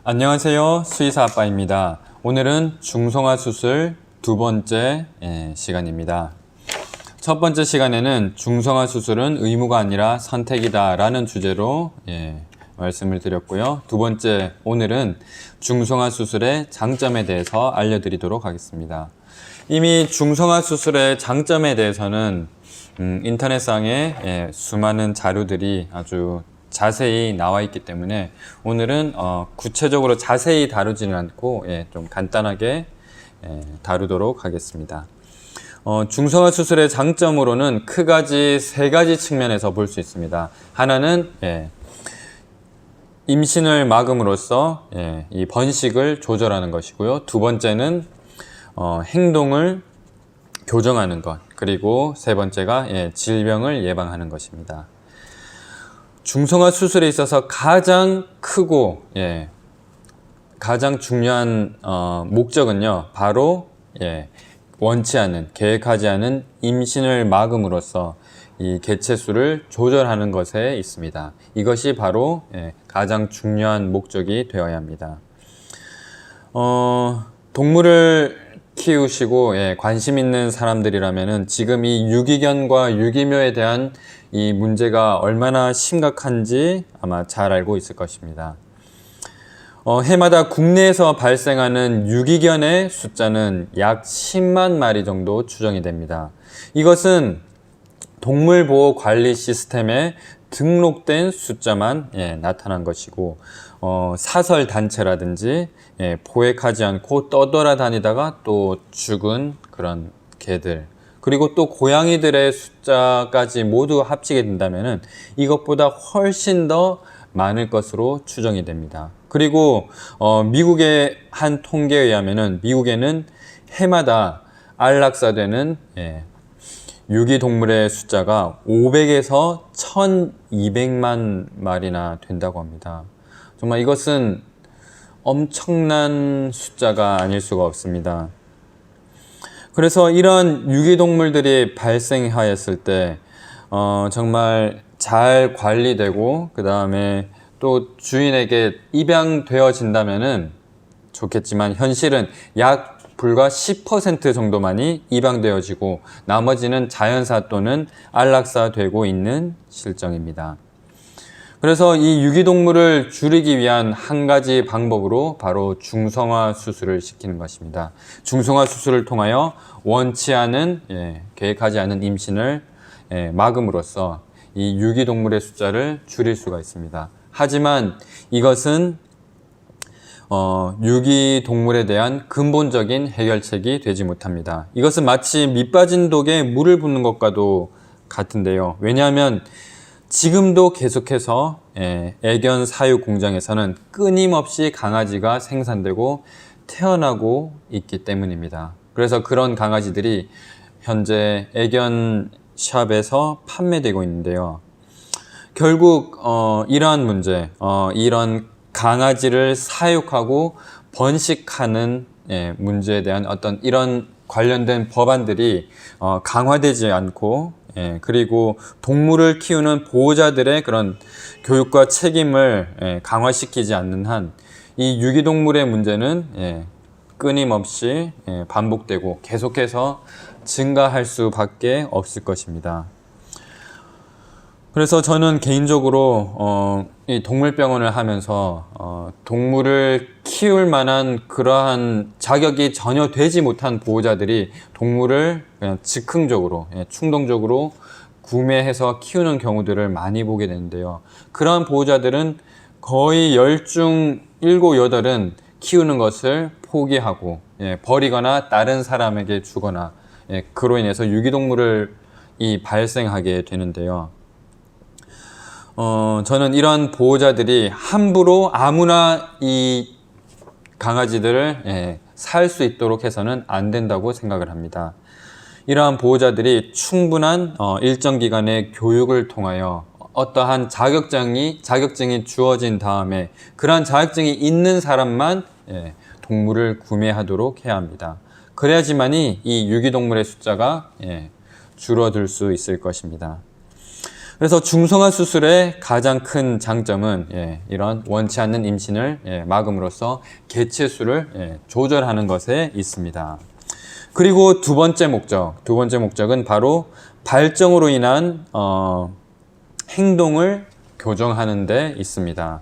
안녕하세요. 수의사 아빠입니다. 오늘은 중성화 수술 두 번째 시간입니다. 첫 번째 시간에는 중성화 수술은 의무가 아니라 선택이다 라는 주제로 말씀을 드렸고요. 두 번째, 오늘은 중성화 수술의 장점에 대해서 알려드리도록 하겠습니다. 이미 중성화 수술의 장점에 대해서는 인터넷상에 수많은 자료들이 아주 자세히 나와 있기 때문에 오늘은 구체적으로 자세히 다루지는 않고 좀 간단하게 다루도록 하겠습니다. 중성화 수술의 장점으로는 크가지 세 가지 측면에서 볼 수 있습니다. 하나는 임신을 막음으로써 이 번식을 조절하는 것이고요. 두 번째는 행동을 교정하는 것, 그리고 세 번째가 질병을 예방하는 것입니다. 중성화 수술에 있어서 가장 크고 가장 중요한 목적은요, 바로 원치 않은, 계획하지 않은 임신을 막음으로써 이 개체수를 조절하는 것에 있습니다. 이것이 바로 가장 중요한 목적이 되어야 합니다. 동물을 키우시고 관심 있는 사람들이라면은 지금 이 유기견과 유기묘에 대한 이 문제가 얼마나 심각한지 아마 잘 알고 있을 것입니다. 해마다 국내에서 발생하는 유기견의 숫자는 약 10만 마리 정도 추정이 됩니다. 이것은 동물보호 관리 시스템에 등록된 숫자만 나타난 것이고, 사설 단체라든지 포획하지 않고 떠돌아다니다가 또 죽은 그런 개들, 그리고 또 고양이들의 숫자까지 모두 합치게 된다면은 이것보다 훨씬 더 많을 것으로 추정이 됩니다. 그리고 미국의 한 통계에 의하면은 미국에는 해마다 안락사되는 유기동물의 숫자가 500에서 1200만 마리나 된다고 합니다. 정말 이것은 엄청난 숫자가 아닐 수가 없습니다. 그래서 이런 유기동물들이 발생하였을 때 정말 잘 관리되고 그 다음에 또 주인에게 입양되어진다면은 좋겠지만, 현실은 약 불과 10% 정도만이 입양되어지고 나머지는 자연사 또는 안락사되고 있는 실정입니다. 그래서 이 유기동물을 줄이기 위한 한 가지 방법으로 바로 중성화 수술을 시키는 것입니다. 중성화 수술을 통하여 원치 않은, 계획하지 않은 임신을 막음으로써 이 유기동물의 숫자를 줄일 수가 있습니다. 하지만 이것은 유기동물에 대한 근본적인 해결책이 되지 못합니다. 이것은 마치 밑 빠진 독에 물을 붓는 것과도 같은데요. 왜냐하면 지금도 계속해서 애견 사육 공장에서는 끊임없이 강아지가 생산되고 태어나고 있기 때문입니다. 그래서 그런 강아지들이 현재 애견 샵에서 판매되고 있는데요. 결국 이러한 문제, 이런 강아지를 사육하고 번식하는 문제에 대한 어떤 이런 관련된 법안들이 강화되지 않고, 그리고 동물을 키우는 보호자들의 그런 교육과 책임을 강화시키지 않는 한 이 유기동물의 문제는 끊임없이 반복되고 계속해서 증가할 수밖에 없을 것입니다. 그래서 저는 개인적으로 이 동물병원을 하면서 동물을 키울 만한 그러한 자격이 전혀 되지 못한 보호자들이 동물을 그냥 즉흥적으로, 충동적으로 구매해서 키우는 경우들을 많이 보게 되는데요. 그러한 보호자들은 거의 10중 7, 8은 키우는 것을 포기하고 버리거나 다른 사람에게 주거나 그로 인해서 유기동물이 발생하게 되는데요. 저는 이러한 보호자들이 함부로 아무나 이 강아지들을 살 수 있도록 해서는 안 된다고 생각을 합니다. 이러한 보호자들이 충분한 일정 기간의 교육을 통하여 어떠한 자격증이 주어진 다음에 그러한 자격증이 있는 사람만 동물을 구매하도록 해야 합니다. 그래야지만이 이 유기동물의 숫자가 줄어들 수 있을 것입니다. 그래서 중성화 수술의 가장 큰 장점은 이런 원치 않는 임신을 막음으로써 개체수를 조절하는 것에 있습니다. 그리고 두 번째 목적은 바로 발정으로 인한 행동을 교정하는 데 있습니다.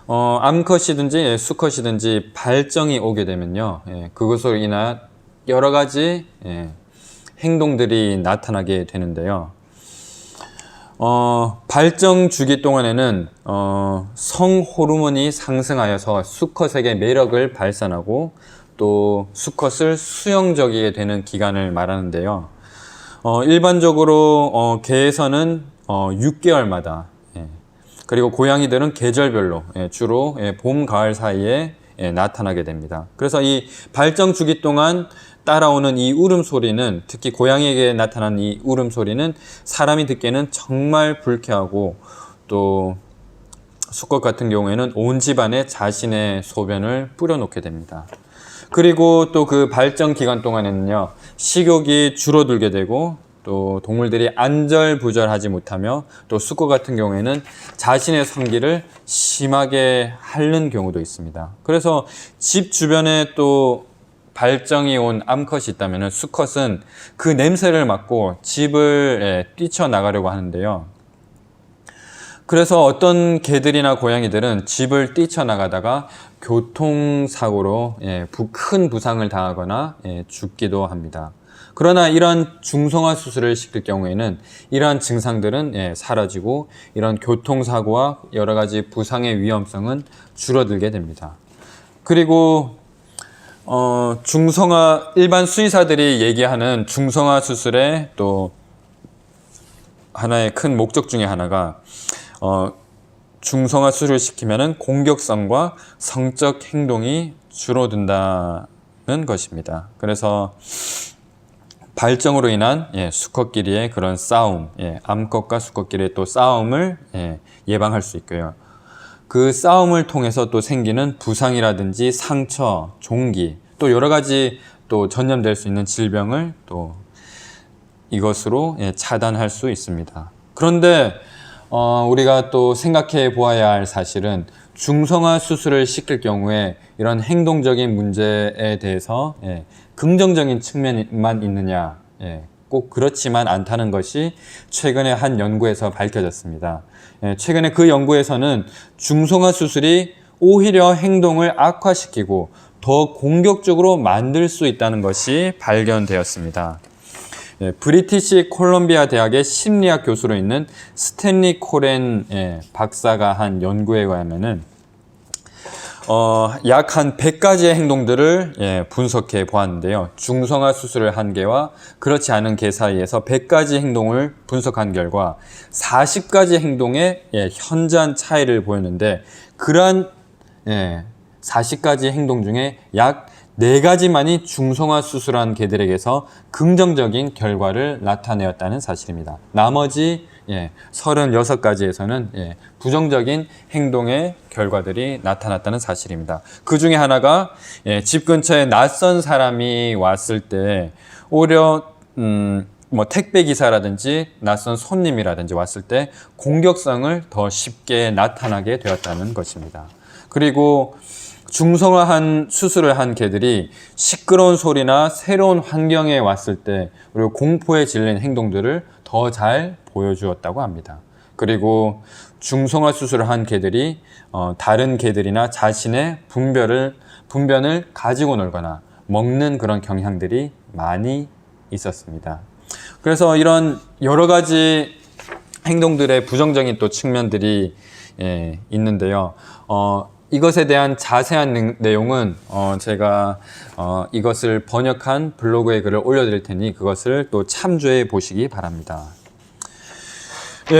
암컷이든지 수컷이든지 발정이 오게 되면요, 그것으로 인한 여러 가지 행동들이 나타나게 되는데요. 발정 주기 동안에는 성 호르몬이 상승하여서 수컷에게 매력을 발산하고 또 수컷을 수용적이게 되는 기간을 말하는데요. 일반적으로 개에서는 6개월마다, 그리고 고양이들은 계절별로 주로 봄, 가을 사이에 나타나게 됩니다. 그래서 이 발정 주기 동안 따라오는 이 울음소리는, 특히 고양이에게 나타나는 이 울음소리는 사람이 듣기에는 정말 불쾌하고, 또 수컷 같은 경우에는 온 집안에 자신의 소변을 뿌려놓게 됩니다. 그리고 또 그 발정 기간 동안에는요, 식욕이 줄어들게 되고, 또 동물들이 안절부절하지 못하며, 또 수컷 같은 경우에는 자신의 성기를 심하게 핥는 경우도 있습니다. 그래서 집 주변에 또 발정이 온 암컷이 있다면 수컷은 그 냄새를 맡고 집을 뛰쳐나가려고 하는데요. 그래서 어떤 개들이나 고양이들은 집을 뛰쳐나가다가 교통사고로 큰 부상을 당하거나 죽기도 합니다. 그러나 이러한 중성화 수술을 시킬 경우에는 이러한 증상들은 사라지고 이런 교통사고와 여러 가지 부상의 위험성은 줄어들게 됩니다. 그리고 중성화, 일반 수의사들이 얘기하는 중성화 수술의 또 하나의 큰 목적 중에 하나가 중성화 수술을 시키면은 공격성과 성적 행동이 줄어든다는 것입니다. 그래서 발정으로 인한 수컷끼리의 그런 싸움, 암컷과 수컷끼리의 또 싸움을 예방할 수 있고요. 그 싸움을 통해서 또 생기는 부상이라든지 상처, 종기, 또 여러 가지 또 전염될 수 있는 질병을 또 이것으로 차단할 수 있습니다. 그런데 우리가 또 생각해 보아야 할 사실은 중성화 수술을 시킬 경우에 이런 행동적인 문제에 대해서 긍정적인 측면만 있느냐, 꼭 그렇지만 않다는 것이 최근에 한 연구에서 밝혀졌습니다. 최근에 그 연구에서는 중성화 수술이 오히려 행동을 악화시키고 더 공격적으로 만들 수 있다는 것이 발견되었습니다. 브리티시 콜롬비아 대학의 심리학 교수로 있는 스탠리 코렌 박사가 한 연구에 의하면은 약 한 100가지의 행동들을 분석해 보았는데요. 중성화 수술을 한 개와 그렇지 않은 개 사이에서 100가지 행동을 분석한 결과 40가지 행동의 현저한 차이를 보였는데, 그러한 40가지 행동 중에 약 4가지만이 중성화 수술한 개들에게서 긍정적인 결과를 나타내었다는 사실입니다. 나머지 36가지에서는 부정적인 행동의 결과들이 나타났다는 사실입니다. 그 중에 하나가 집 근처에 낯선 사람이 왔을 때 오히려 택배 기사라든지 낯선 손님이라든지 왔을 때 공격성을 더 쉽게 나타나게 되었다는 것입니다. 그리고 중성화한 수술을 한 개들이 시끄러운 소리나 새로운 환경에 왔을 때 그리고 공포에 질린 행동들을 더 잘 보여주었다고 합니다. 그리고 중성화 수술을 한 개들이 다른 개들이나 자신의 분변을 가지고 놀거나 먹는 그런 경향들이 많이 있었습니다. 그래서 이런 여러 가지 행동들의 부정적인 또 측면들이 있는데요. 이것에 대한 자세한 내용은 제가 이것을 번역한 블로그에 글을 올려드릴 테니 그것을 또 참조해 보시기 바랍니다.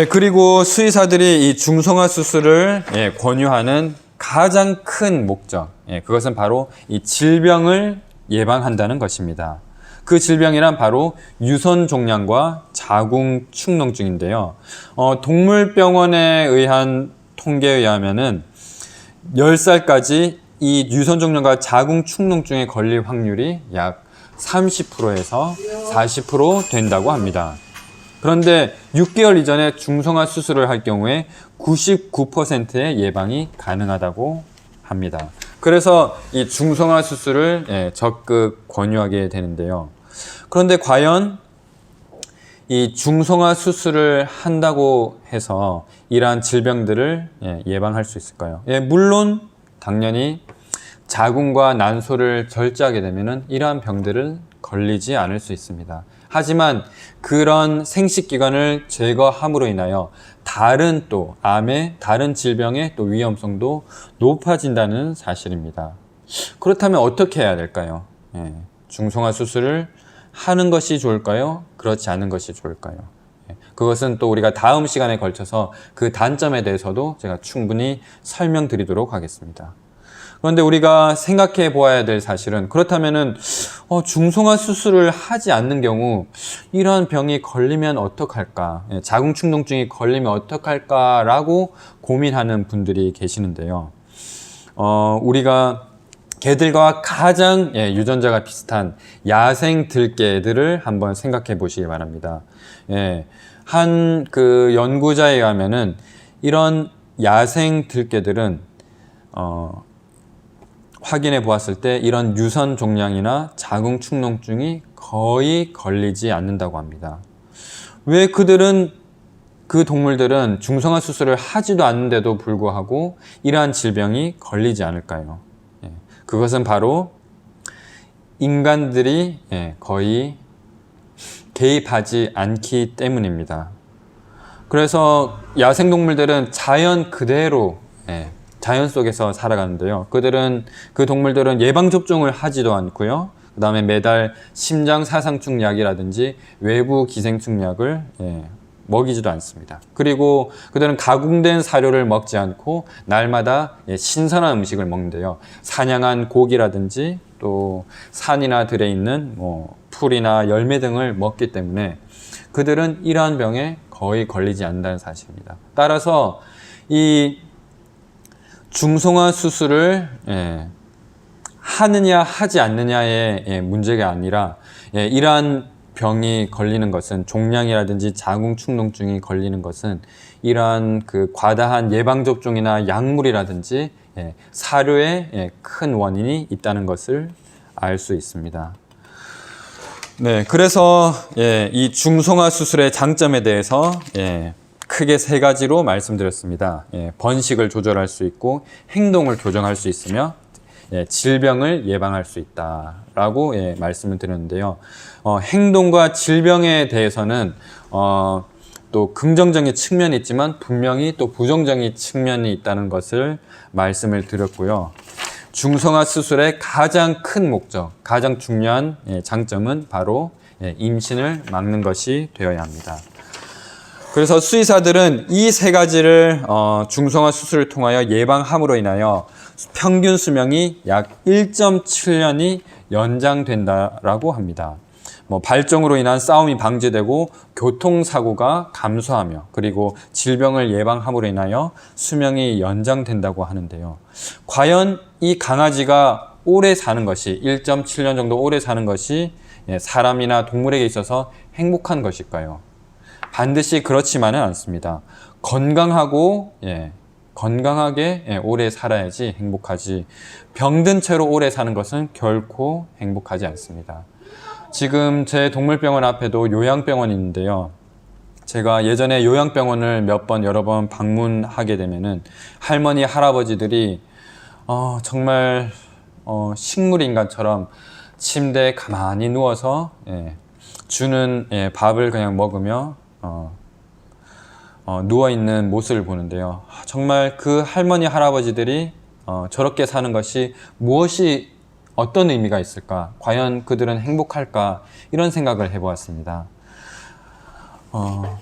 그리고 수의사들이 이 중성화 수술을 권유하는 가장 큰 목적, 그것은 바로 이 질병을 예방한다는 것입니다. 그 질병이란 바로 유선종양과 자궁축농증인데요. 동물병원에 의한 통계에 의하면은 10살까지 이 유선종양과 자궁축농증에 걸릴 확률이 약 30%에서 40% 된다고 합니다. 그런데 6개월 이전에 중성화 수술을 할 경우에 99%의 예방이 가능하다고 합니다. 그래서 이 중성화 수술을 적극 권유하게 되는데요. 그런데 과연 이 중성화 수술을 한다고 해서 이러한 질병들을 예방할 수 있을까요? 물론 당연히 자궁과 난소를 절제하게 되면 이러한 병들을 걸리지 않을 수 있습니다. 하지만 그런 생식기관을 제거함으로 인하여 다른 또 암의 다른 질병의 또 위험성도 높아진다는 사실입니다. 그렇다면 어떻게 해야 될까요? 중성화 수술을 하는 것이 좋을까요? 그렇지 않은 것이 좋을까요? 그것은 또 우리가 다음 시간에 걸쳐서 그 단점에 대해서도 제가 충분히 설명드리도록 하겠습니다. 그런데 우리가 생각해 보아야 될 사실은 그렇다면은 중성화 수술을 하지 않는 경우 이러한 병이 걸리면 어떡할까? 자궁축농증이 걸리면 어떡할까라고 고민하는 분들이 계시는데요. 우리가 개들과 가장 유전자가 비슷한 야생 들개들을 한번 생각해 보시기 바랍니다. 한 그 연구자에 의하면은 이런 야생 들개들은 확인해 보았을 때 이런 유선 종양이나 자궁 축농증이 거의 걸리지 않는다고 합니다. 왜 그 동물들은 중성화 수술을 하지도 않는데도 불구하고 이러한 질병이 걸리지 않을까요? 그것은 바로 인간들이 거의 개입하지 않기 때문입니다. 그래서 야생동물들은 자연 그대로 자연 속에서 살아가는데요. 그 동물들은 예방접종을 하지도 않고요. 그 다음에 매달 심장 사상충 약이라든지 외부 기생충 약을 먹이지도 않습니다. 그리고 그들은 가공된 사료를 먹지 않고 날마다 신선한 음식을 먹는데요. 사냥한 고기라든지 또 산이나 들에 있는 풀이나 열매 등을 먹기 때문에 그들은 이러한 병에 거의 걸리지 않는다는 사실입니다. 따라서 이 중성화 수술을 하느냐 하지 않느냐의 문제가 아니라 이러한 병이 걸리는 것은 종양이라든지 자궁 축농증이 걸리는 것은 이러한 그 과다한 예방접종이나 약물이라든지 사료에 큰 원인이 있다는 것을 알 수 있습니다. 그래서 이 중성화 수술의 장점에 대해서 크게 세 가지로 말씀드렸습니다. 번식을 조절할 수 있고 행동을 교정할 수 있으며 질병을 예방할 수 있다라고 말씀을 드렸는데요. 행동과 질병에 대해서는 또 긍정적인 측면이 있지만 분명히 또 부정적인 측면이 있다는 것을 말씀을 드렸고요. 중성화 수술의 가장 큰 목적, 가장 중요한 장점은 바로 임신을 막는 것이 되어야 합니다. 그래서 수의사들은 이 세 가지를 중성화 수술을 통하여 예방함으로 인하여 평균 수명이 약 1.7년이 연장된다라고 합니다. 발정으로 인한 싸움이 방지되고 교통사고가 감소하며 그리고 질병을 예방함으로 인하여 수명이 연장된다고 하는데요. 과연 이 강아지가 오래 사는 것이 1.7년 정도 오래 사는 것이 사람이나 동물에게 있어서 행복한 것일까요? 반드시 그렇지만은 않습니다. 건강하게 오래 살아야지 행복하지 병든 채로 오래 사는 것은 결코 행복하지 않습니다. 지금 제 동물병원 앞에도 요양병원이 있는데요. 제가 예전에 요양병원을 여러 번 방문하게 되면은 할머니, 할아버지들이 정말 식물인간처럼 침대에 가만히 누워서 주는 밥을 그냥 먹으며 누워있는 모습을 보는데요. 정말 그 할머니, 할아버지들이 저렇게 사는 것이 어떤 의미가 있을까? 과연 그들은 행복할까? 이런 생각을 해보았습니다.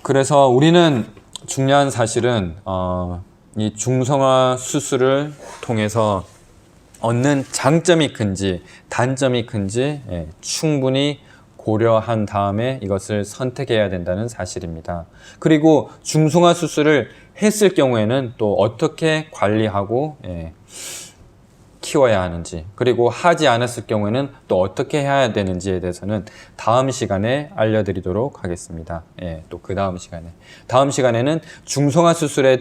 그래서 우리는 중요한 사실은 이 중성화 수술을 통해서 얻는 장점이 큰지 단점이 큰지 충분히 고려한 다음에 이것을 선택해야 된다는 사실입니다. 그리고 중성화 수술을 했을 경우에는 또 어떻게 관리하고 키워야 하는지, 그리고 하지 않았을 경우에는 또 어떻게 해야 되는지에 대해서는 다음 시간에 알려드리도록 하겠습니다. 예, 또 그 다음 시간에. 다음 시간에는 중성화 수술에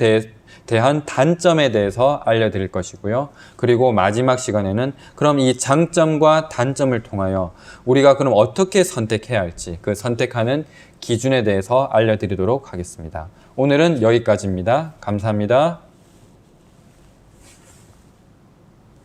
대한 단점에 대해서 알려드릴 것이고요. 그리고 마지막 시간에는 그럼 이 장점과 단점을 통하여 우리가 그럼 어떻게 선택해야 할지, 그 선택하는 기준에 대해서 알려드리도록 하겠습니다. 오늘은 여기까지입니다. 감사합니다.